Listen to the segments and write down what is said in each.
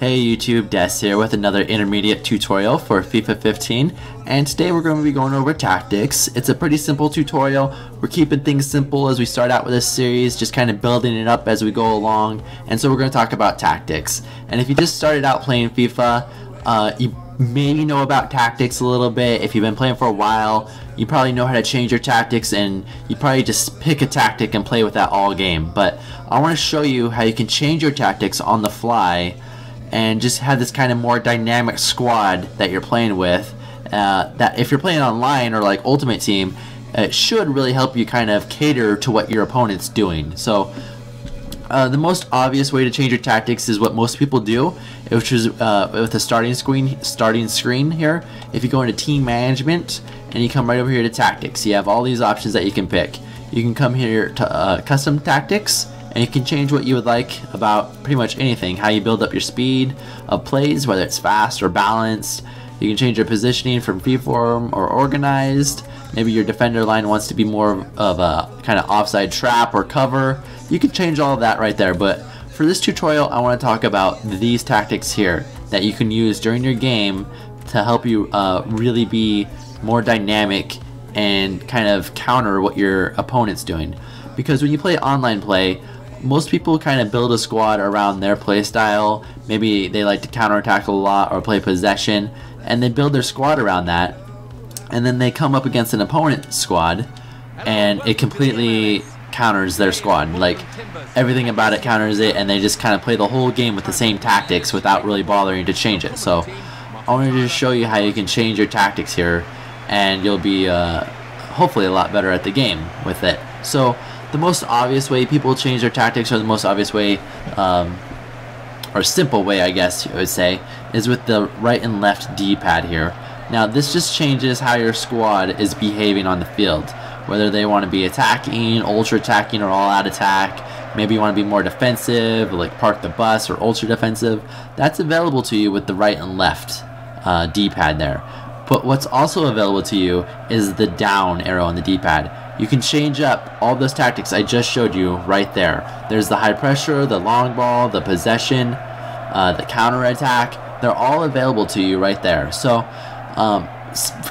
Hey YouTube, Des here with another intermediate tutorial for FIFA 15, and today we're going to be going over tactics. It's a pretty simple tutorial. We're keeping things simple as we start out with this series, just kind of building it up as we go along, and so we're going to talk about tactics. And if you just started out playing FIFA, you maybe know about tactics a little bit. If you've been playing for a while, you probably know how to change your tactics, and you probably just pick a tactic and play with that all game. But I want to show you how you can change your tactics on the fly and just have this kind of more dynamic squad that you're playing with, that if you're playing online or like Ultimate Team, it should really help you kind of cater to what your opponent's doing. So the most obvious way to change your tactics is what most people do, which is with the starting screen here. If you go into team management and you come right over here to tactics, you have all these options that you can pick. You can come here to custom tactics, and you can change what you would like about pretty much anything. How you build up your speed of plays, whether it's fast or balanced. You can change your positioning from freeform or organized. Maybe your defender line wants to be more of a kind of offside trap or cover. You can change all of that right there. But for this tutorial, I want to talk about these tactics here that you can use during your game to help you really be more dynamic and kind of counter what your opponent's doing. Because when you play online play, most people kind of build a squad around their play style. Maybe they like to counterattack a lot or play possession, and they build their squad around that, and then they come up against an opponent's squad and it completely counters their squad. Like, everything about it counters it, and they just kind of play the whole game with the same tactics without really bothering to change it. So I wanted to just show you how you can change your tactics here, and you'll be hopefully a lot better at the game with it. So the most obvious way people change their tactics, or the most obvious way, or simple way I guess I would say, is with the right and left D-pad here. Now this just changes how your squad is behaving on the field, whether they want to be attacking, ultra attacking, or all out attack. Maybe you want to be more defensive, like park the bus, or ultra defensive. That's available to you with the right and left D-pad there. But what's also available to you is the down arrow on the D-pad. You can change up all those tactics I just showed you right there. There's the high pressure, the long ball, the possession, the counter attack. They're all available to you right there. So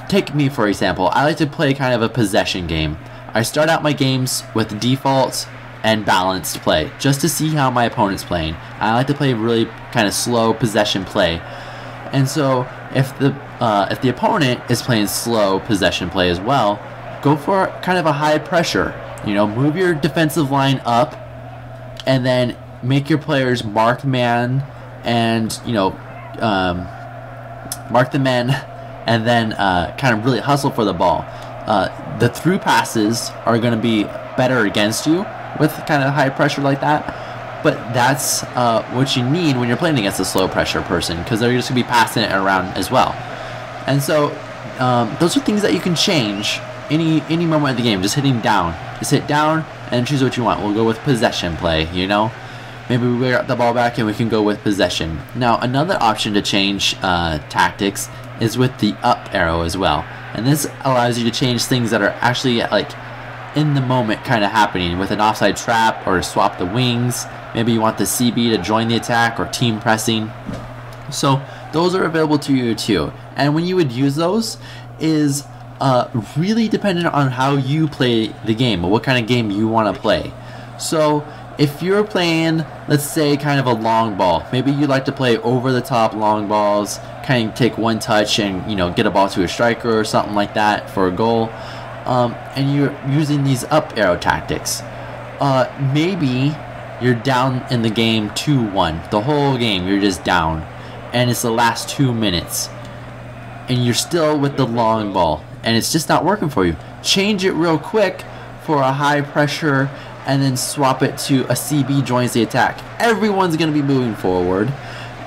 take me for example. I like to play kind of a possession game. I start out my games with default and balanced play just to see how my opponent's playing. I like to play really kind of slow possession play. And so if the opponent is playing slow possession play as well, go for kind of a high pressure. You know, move your defensive line up, and then make your players mark man, and mark the men, and then kind of really hustle for the ball. The through passes are going to be better against you with kind of high pressure like that, but that's what you need when you're playing against a slow pressure person, because they're just going to be passing it around as well. And so those are things that you can change any moment of the game. Just hitting down, just hit down and choose what you want. We'll go with possession play, you know, maybe we got the ball back and we can go with possession. Now another option to change tactics is with the up arrow as well, and this allows you to change things that are actually like in the moment kind of happening, with an offside trap or swap the wings. Maybe you want the CB to join the attack, or team pressing. So those are available to you too, and when you would use those is really dependent on how you play the game, or what kind of game you want to play. So if you're playing, let's say, kind of a long ball, maybe you like to play over the top long balls, kind of take one touch and, you know, get a ball to a striker or something like that for a goal, and you're using these up arrow tactics. Maybe you're down in the game 2-1, the whole game you're just down, and it's the last 2 minutes, and you're still with the long ball, and it's just not working for you. Change it real quick for a high pressure, and then swap it to a CB joins the attack. Everyone's going to be moving forward.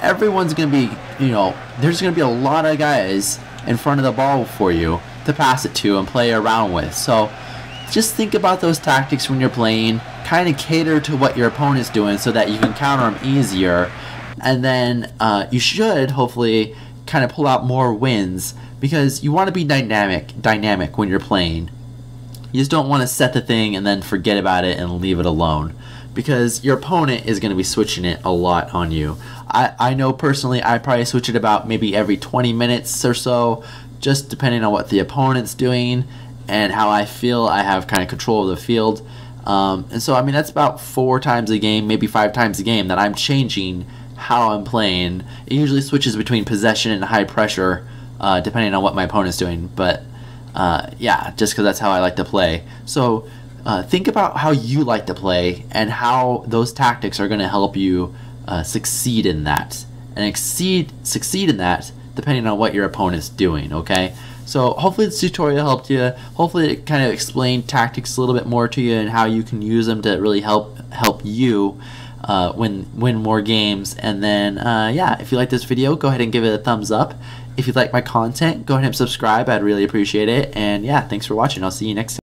Everyone's going to be, you know, there's going to be a lot of guys in front of the ball for you to pass it to and play around with. So just think about those tactics when you're playing. Kind of cater to what your opponent's doing so that you can counter them easier. And then you should hopefully kind of pull out more wins, because you want to be dynamic when you're playing. You just don't want to set the thing and then forget about it and leave it alone. because your opponent is going to be switching it a lot on you. I know personally I probably switch it about maybe every 20 minutes or so, just depending on what the opponent's doing and how I feel I have kind of control of the field. And so, I mean, that's about 4 times a game, maybe 5 times a game that I'm changing how I'm playing. It usually switches between possession and high pressure, depending on what my opponent's doing. But yeah, just because that's how I like to play. So think about how you like to play and how those tactics are going to help you succeed in that. And succeed in that depending on what your opponent's doing, okay? So hopefully this tutorial helped you. Hopefully it kind of explained tactics a little bit more to you and how you can use them to really help you win more games. And then yeah, if you like this video, go ahead and give it a thumbs up. If you like my content, go ahead and subscribe. I'd really appreciate it. And yeah, thanks for watching. I'll see you next time.